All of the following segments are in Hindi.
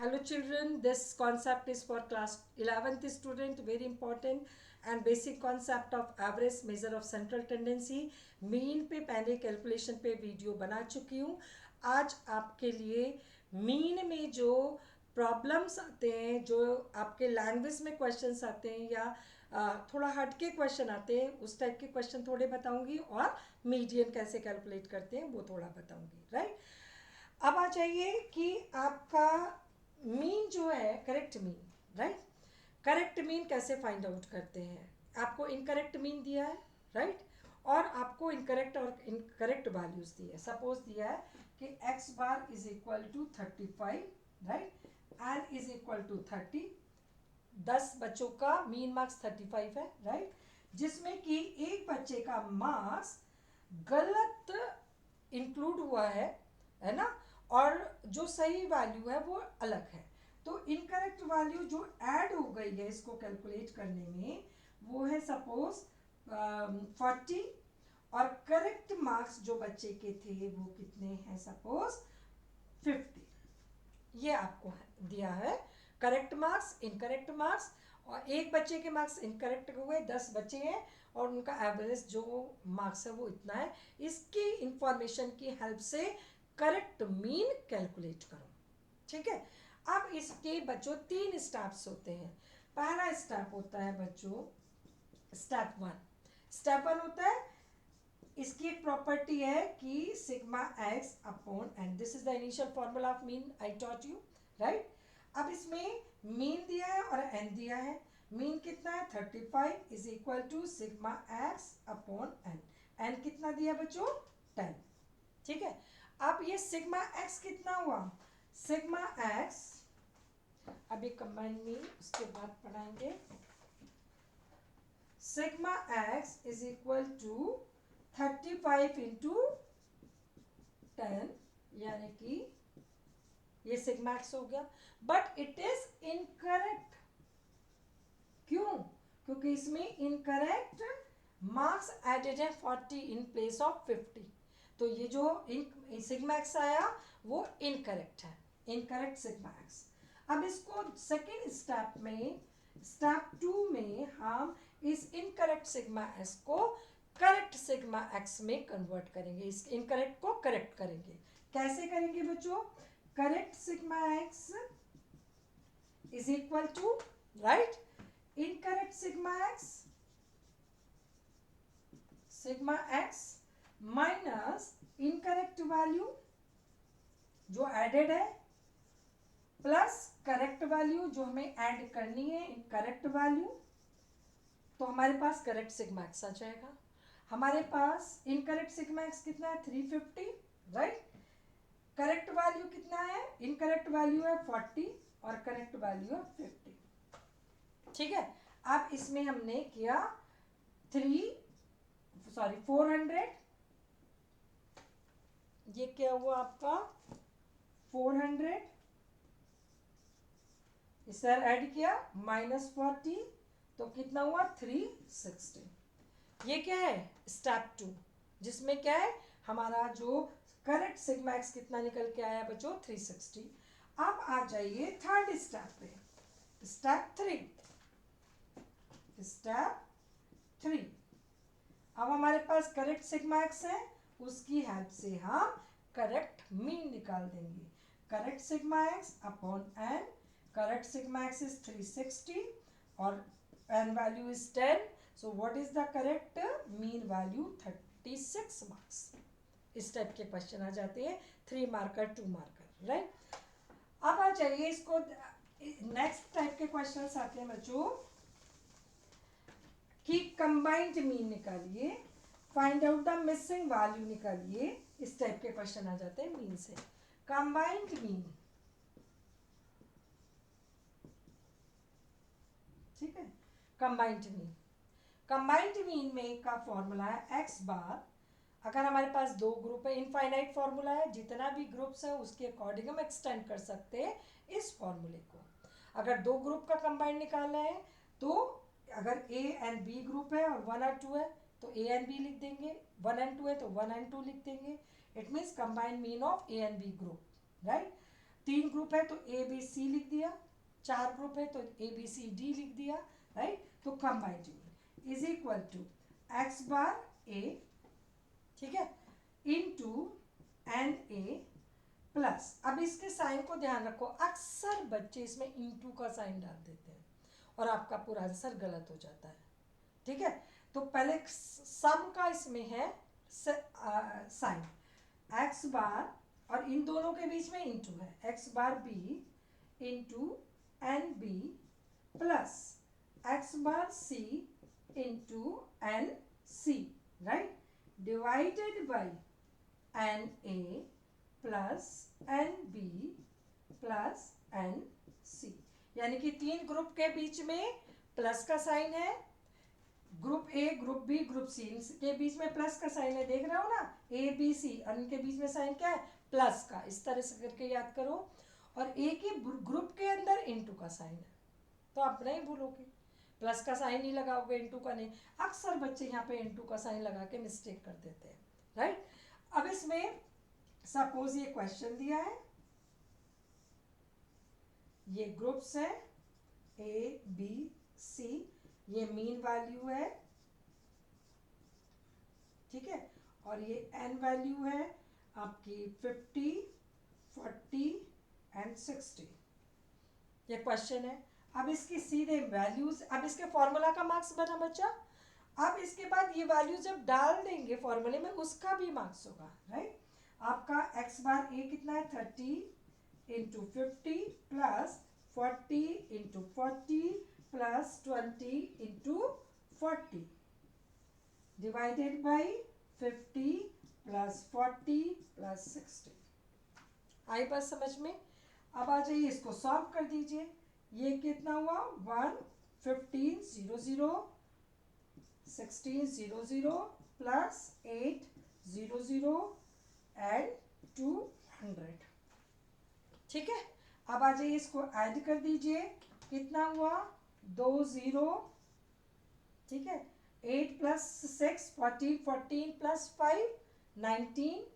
Hello children, this concept is for class 11th student, very important and basic concept of average measure of central tendency. Mean पे पहले कैलकुलेशन पे वीडियो बना चुकी हूँ. आज आपके लिए मीन में जो प्रॉब्लम्स आते हैं, जो आपके लैंग्वेज में क्वेश्चंस आते हैं या थोड़ा हटके क्वेश्चन आते हैं, उस टाइप के क्वेश्चन थोड़े बताऊंगी और मीडियन कैसे कैलकुलेट करते हैं वो थोड़ा बताऊंगी. राइट, अब आ जाइए कि आपका मीन जो है correct mean. Right, correct mean कैसे फाइंड आउट करते हैं. आपको इनकरेक्ट मीन दिया है. राइट, और आपको इनकरेक्ट और इनकरेक्ट वैल्यूज दी है. सपोज दिया है कि X bar is equal to 35. Right, N is equal to 30. 10 बच्चों का मीन मार्क्स 35 है. राइट, जिसमें कि एक बच्चे का मार्क्स गलत इंक्लूड हुआ है ना, और जो सही वैल्यू है वो अलग है. तो इनकरेक्ट वैल्यू जो ऐड हो गई है इसको कैलकुलेट करने में वो है सपोज 40, और करेक्ट मार्क्स जो बच्चे के थे वो कितने हैं, सपोज 50. ये आपको दिया है करेक्ट मार्क्स, इनकरेक्ट मार्क्स, और एक बच्चे के मार्क्स इनकरेक्ट हुए, 10 बच्चे हैं और उनका एवरेज जो मार्क्स है वो इतना है. इसकी इंफॉर्मेशन की हेल्प से करेक्ट मीन कैलकुलेट करो. ठीक है, अब इसके बच्चों 3 स्टेप्स होते हैं. पहला स्टेप होता है बच्चों स्टेप 1. स्टेप 1 होता है, इसकी एक प्रॉपर्टी है कि sigma X upon N, this is the initial formula of mean I taught you. Right, अब इसमें मीन दिया है और एन दिया है. मीन कितना है 35 is equal to sigma X upon N. N कितना दिया बच्चों 10. ठीक है, अब ये सिग्मा एक्स कितना हुआ, सिग्मा एक्स अभी कंबाइन मीन उसके बाद पढ़ाएंगे. Sigma X is equal to 35 into 10, यानी कि ये सिग्मा एक्स हो गया. But it is incorrect. क्यों? क्योंकि इसमें इनकरेक्ट मार्क्स एडेड है 40 इन प्लेस ऑफ 50. तो ये जो सिग्मा एक्स आया वो इनकरेक्ट है, इनकरेक्ट सिग्मा एक्स. अब इसको सेकेंड स्टेप में, स्टेप 2 में हम इस इनकरेक्ट सिग्मा एक्स को करेक्ट सिग्मा एक्स में कन्वर्ट करेंगे. इस इनकरेक्ट को करेक्ट करेंगे. कैसे करेंगे बच्चों, correct sigma X is equal to, right, incorrect sigma X minus incorrect value जो एडेड है प्लस करेक्ट वैल्यू जो हमें ऐड करनी है, करेक्ट वैल्यू. तो हमारे पास करेक्ट सिग्मा एक्स आ जाएगा. हमारे पास इनकरेक्ट सिग्मा एक्स कितना है 350. राइट, करेक्ट वैल्यू कितना है, इनकरेक्ट वैल्यू है 40 और करेक्ट वैल्यू है 50. ठीक है, अब इसमें हमने किया 400, ये क्या हुआ आपका 400, इस ऐड किया माइनस 40, तो कितना हुआ 360. ये क्या है स्टेप 2, जिसमें क्या है हमारा जो करेक्ट सिग्मा एक्स कितना निकल के आया बच्चों 360. अब आ जाइए थर्ड स्टेप पे, स्टेप 3. अब हमारे पास करेक्ट सिग्मा एक्स है, उसकी हेल्प से हम करेक्ट मीन निकाल देंगे. Correct sigma X upon N, correct sigma X is 360 और N value is 10. So what is the correct mean value 36 marks. इस टाइप के क्वेश्चन आ जाते हैं 3 मार्कर 2 मार्कर. राइट, अब आ जाइए इसको नेक्स्ट टाइप के क्वेश्चंस आते हैं बच्चों कि कंबाइंड मीन निकालिए, find out the missing value निकालिए. इस टाइप के क्वेश्चन आ जाते हैं मीन से. कंबाइंड मीन, ठीक है, कंबाइंड मीन. कंबाइंड मीन में का फॉर्मूला है एक्स बार. अगर हमारे पास 2 ग्रुप है, इनफाइनाइट फॉर्मूला है, जितना भी ग्रुप्स है उसके अकॉर्डिंग हम एक्सटेंड कर सकते हैं इस फॉर्मूले को. अगर 2 ग्रुप का कंबाइंड निकालना है तो अगर ए एंड बी ग्रुप है और 1 और 2 है तो ए एंड बी लिख देंगे, 1 एंड 2 है तो 1 एंड 2 लिख देंगे. It means combined mean of A and B group. Right, 3 group है तो ए बी सी लिख दिया, 4 ग्रुप है तो ए बी सी डी लिख दिया, राइट। तो combined is equal to X bar A, ठीक है, इनटू एन ए प्लस, अब इसके साइन को ध्यान रखो, अक्सर बच्चे इसमें इनटू का साइन डाल देते हैं और आपका पूरा आंसर गलत हो जाता है, ठीक है। तो पहले सम का इसमें है साइन एक्स बार, और इन दोनों के बीच में इनटू है, X bar B into N B plus X bar C into N C, right, divided by N A plus N B plus N C, यानी कि 3 ग्रुप के बीच में प्लस का साइन है, group A group B group C के बीच में प्लस का साइन है, देख रहे हो ना, ए बी सी, और इनके बीच में साइन क्या है, प्लस का, इस तरह से करके याद करो। और एक ही ग्रुप के अंदर इनटू का साइन है, तो आप नहीं भूलोगे, प्लस का साइन नहीं लगाओगे, इनटू का नहीं। अक्सर बच्चे यहाँ पे इनटू का साइन लगा के मिस्टेक कर देते हैं, राइट। अब इसमें सपोज ये क्वेश्चन दिया है, ये ग्रुप्स है ए बी सी, ये मीन वैल्यू है, ठीक है, और ये एन वैल्यू है आपकी 50, 40 एंड 60, ये क्वेश्चन है। अब इसकी सीधे वैल्यूज, अब इसके फॉर्मूला का मार्क्स बना बच्चा, अब इसके बाद ये वैल्यू जब डाल देंगे फॉर्मूले में उसका भी मार्क्स होगा, राइट। आपका एक्स बार ए कितना है 30 into 50 plus 40 into 40 plus 20 into 40 divided by 50 plus 40 plus 60, आई बात समझ में। अब आ जाइए इसको सॉल्व कर दीजिए, ये कितना हुआ 1 15 0 0 16 0 0 प्लस 8 0 0 एंड 200, ठीक है। अब आ जाइए इसको ऐड कर दीजिए, कितना हुआ 2 0, ठीक है, 8 प्लस 6 14 14 प्लस 5 19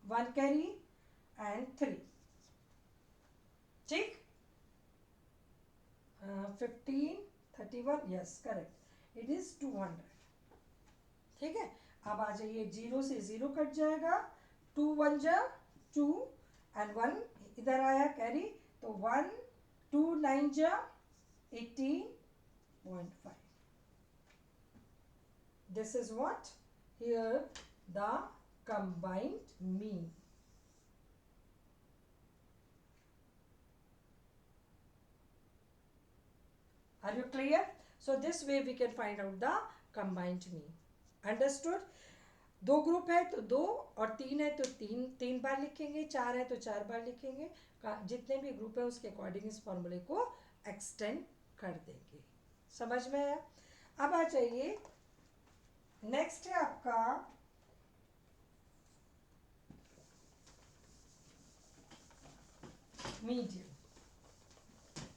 1 कैरी एंड 3, ठीक, 15 31, यस करेक्ट, इट इज 200, ठीक है। अब आ जाइए 0 से 0 कट जाएगा, 2 1 जा 2 एंड 1 इधर आया कैरी, तो 1 2 9 जा 18.5, this is what here the combined mean. Are you clear? So this way we can find out the combined mean. Understood? 2 group है तो 2, और 3 है तो 3 बार लिखेंगे, 4 है तो 4 बार लिखेंगे, जितने भी ग्रुप है उसके अकॉर्डिंग इस फॉर्मूले को एक्सटेंड कर देंगे, समझ में आया। अब आ जाइए नेक्स्ट है आपका मीडियन,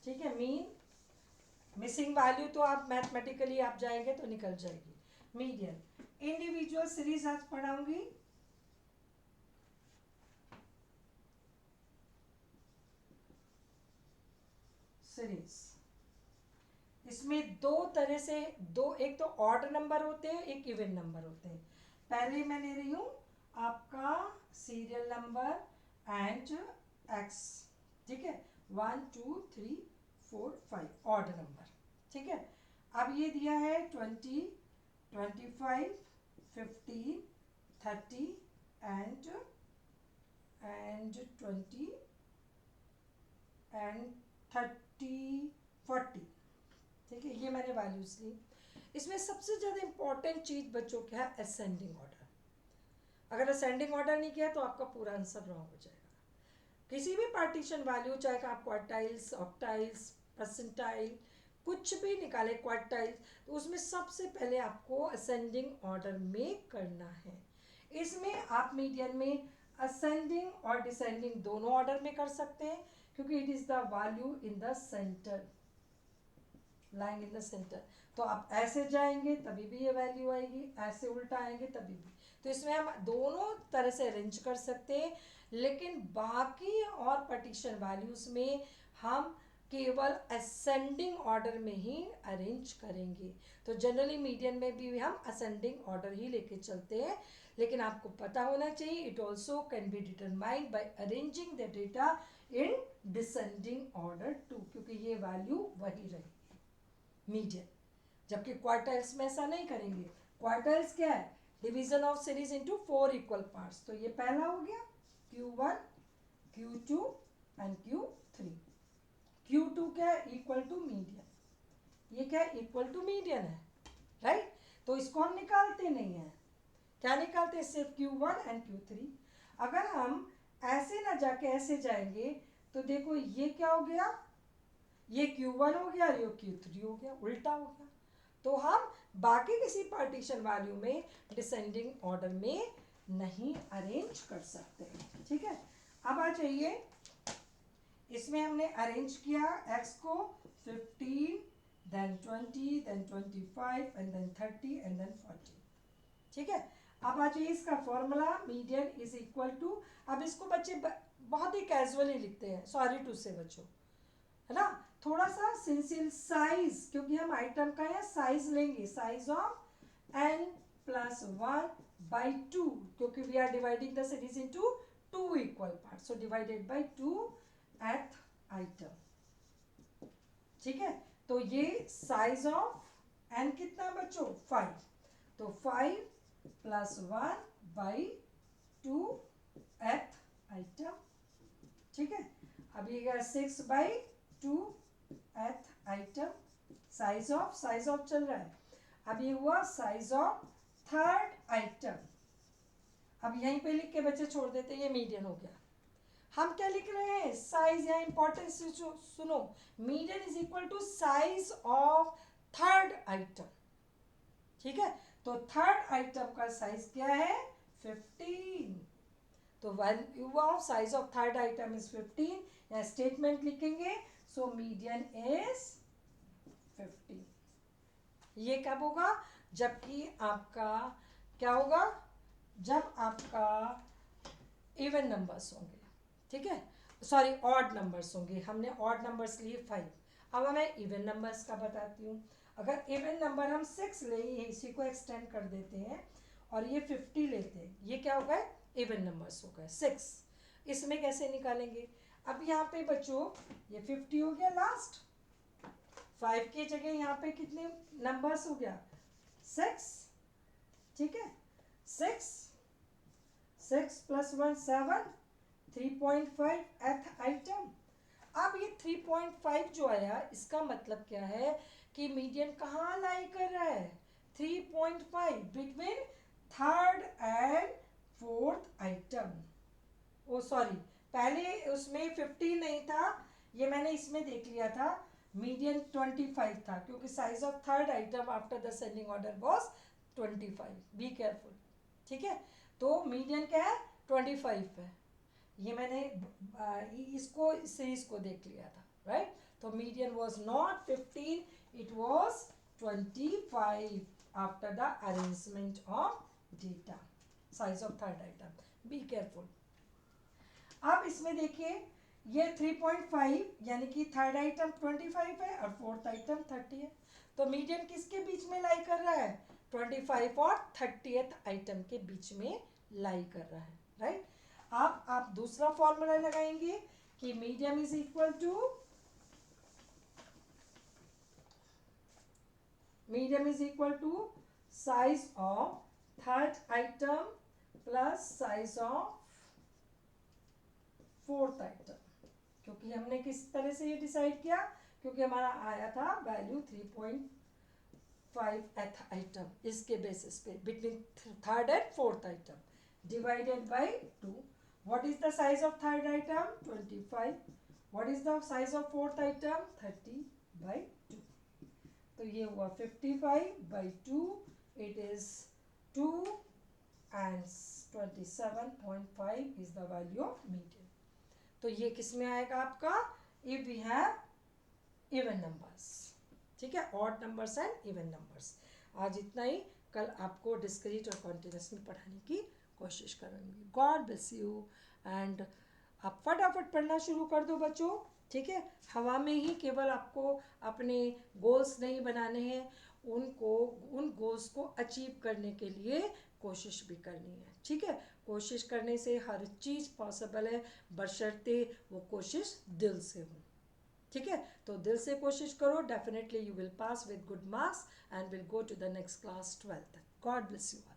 ठीक है। मीन मिसिंग वैल्यू तो आप मैथमेटिकली आप जाएंगे तो निकल जाएगी। मीडियन इंडिविजुअल सीरीज आज पढ़ाऊंगी, सीरीज, इसमें 2 तरह से, एक तो ऑड नंबर होते हैं, एक इवन नंबर होते हैं। पहले मैं ले रही हूँ आपका सीरियल नंबर एंड एक्स, ठीक है, 1 2 3 4 5 ऑड नंबर, ठीक है। अब ये दिया है 20 25 15 30 एंड 20 एंड 30 40, ठीक है, ये मैंने वैल्यूज ली। इसमें सबसे ज़्यादा इंपॉर्टेंट चीज़ बच्चों क्या है, असेंडिंग ऑर्डर। अगर असेंडिंग ऑर्डर नहीं किया तो आपका पूरा आंसर रॉन्ग हो जाएगा। किसी भी पार्टीशन वैल्यू, चाहे आप क्वार्टाइल्स ऑक्टाइल्स परसेंटाइल कुछ भी निकाले, क्वार्टाइल्स, तो उसमें सबसे पहले आपको असेंडिंग ऑर्डर में करना है। इसमें आप मीडियन में असेंडिंग और डिसेंडिंग दोनों ऑर्डर में कर सकते हैं, क्योंकि it is the value in the centre, lying in the centre. तो आप ऐसे जाएंगे तभी भी ये वैल्यू आएगी, ऐसे उल्टा आएंगे तभी भी। तो इसमें हम दोनों तरह से अरेंज कर सकते हैं, लेकिन बाकी और पार्टीशन वैल्यूज़ में हम केवल असेंडिंग ऑर्डर में ही अरेंज करेंगे। तो जनरली मीडियन में भी हम असेंडिंग ऑर्डर ही लेके चलते हैं, लेकिन आपको पता होना चाहिए it also can be determined by arranging the data in descending order too, क्योंकि ये वैल्यू वही रहेगी मीडियन। जबकि क्वार्टाइल्स में ऐसा नहीं करेंगे। क्वार्टाइल्स क्या है? Division of series into 4 equal parts. तो ये पहला हो गया Q1, Q2 and Q3। Q2 क्या है? Equal to median. ये क्या है? इक्वल टू मीडियन है, राइट? तो इसको हम निकालते नहीं हैं। क्या निकालते हैं? सिर्फ Q1 एंड Q3। अगर हम ऐसे ना जाके ऐसे जाएंगे तो देखो ये क्या हो गया? ये Q1 हो गया और ये Q3 हो गया, उल्टा हो गया। तो हम बाकी किसी पार्टीशन वैल्यू में डिसेंडिंग ऑर्डर में नहीं अरेंज कर सकते, ठीक है? अब आ जाइए, इसमें हमने अरेंज किया x को 15, then 20, then 25 and then 30 and then 40, ठीक है? अब आ जाइए इसका formula, median is equal to, अब इसको बच्चे बहुत ही कैजुअली लिखते हैं, सॉरी टू से बच्चों, है ना? थोड़ा सा सिंसिल साइज, क्योंकि हम आइटम का है साइज लेंगे, साइज ऑफ n प्लस 1/2, क्योंकि we are dividing the series into 2 equal part, so divided by 2 th item, ठीक है? तो ये साइज ऑफ n कितना बच्चों? 5, तो 5 प्लस 1/2 एथ आइटम, ठीक है? अब ये गया 6/2 एथ आइटम, साइज ऑफ चल रहा है। अब ये हुआ साइज ऑफ थर्ड आइटम। अब यहीं पे लिख के बच्चे छोड़ देते, ये मीडियन हो गया। हम क्या लिख रहे हैं? साइज, या इंपॉर्टेंस सुनो, median is equal to size of third item, ठीक है? तो थर्ड आइटम का साइज क्या है? 15। तो value of size of third item is 15, या स्टेटमेंट लिखेंगे, सो मीडियन इज 15। ये कब होगा? जबकि आपका क्या होगा? जब आपका इवन नंबर्स होंगे, ठीक है? सॉरी, ऑड नंबर्स होंगे। हमने ऑड नंबर्स लिए 5। अब मैं इवन नंबर्स का बताती हूँ। अगर इवन नंबर हम 6 ले, इसी को एक्सटेंड कर देते हैं और ये 50 लेते हैं, ये क्या हो गए? इवन नंबर्स हो गए 6। इसमें कैसे निकालेंगे? अब यहाँ पे बच्चों ये 50 हो गया लास्ट, 5 की जगह यहाँ पे कितने नंबर्स हो गया? 6, ठीक है? 6 प्लस 1 7, 3.5 एथ आइटम। अब ये 3.5 जो आया, इसका मतलब क्या है कि मीडियन कहाँ लाई कर रहा है? 3.5 between third and fourth item. Oh sorry, पहले उसमें 50 नहीं था, ये मैंने इसमें देख लिया था, मीडियन 25 था, क्योंकि size of third item after the sending order was 25। Be careful, ठीक है? तो मीडियन क्या है? 25 है। ये मैंने इसको सीरीज को देख लिया था, राइट? तो median was not 15, it was 25 after the arrangement of data, size of third item. Be careful. अब इसमें देखिए, ये 3.5 यानी कि थर्ड आइटम 25 है और फोर्थ आइटम 30 है। तो मीडियन किसके बीच में लाई कर रहा है? 25 और 30th आइटम के बीच में लाई कर रहा है, राइट? अब आप दूसरा फॉर्मूला लगाएंगे कि median is equal to size of third item plus size of fourth item. क्योंकि हमने किस तरह से ये डिसाइड किया? क्योंकि हमारा आया था वैल्यू 3.5 एथ आइटम, इसके बेसिस पे between third and fourth item, divided by 2। What is the size of third item? 25. What is the size of fourth item? 30/2. तो ये हुआ 55/2. It is 2 and 27.5 is the value of median. तो ये किस में आएगा आपका? If we have even numbers, ठीक है? odd numbers and even numbers. आज इतना ही, कल आपको डिस्क्रीट और कॉन्टिन्यूस में पढ़ाने की कोशिश करेंगे। God bless you. एंड आप फटाफट पढ़ना शुरू कर दो बच्चों, ठीक है। हवा में ही केवल आपको अपने गोल्स नहीं बनाने हैं, उन गोल्स को अचीव करने के लिए कोशिश भी करनी है, ठीक है। कोशिश करने से हर चीज़ पॉसिबल है, बशर्ते वो कोशिश दिल से हो, ठीक है। तो दिल से कोशिश करो, definitely you will pass with good marks and will go to the next class 12th। God bless you.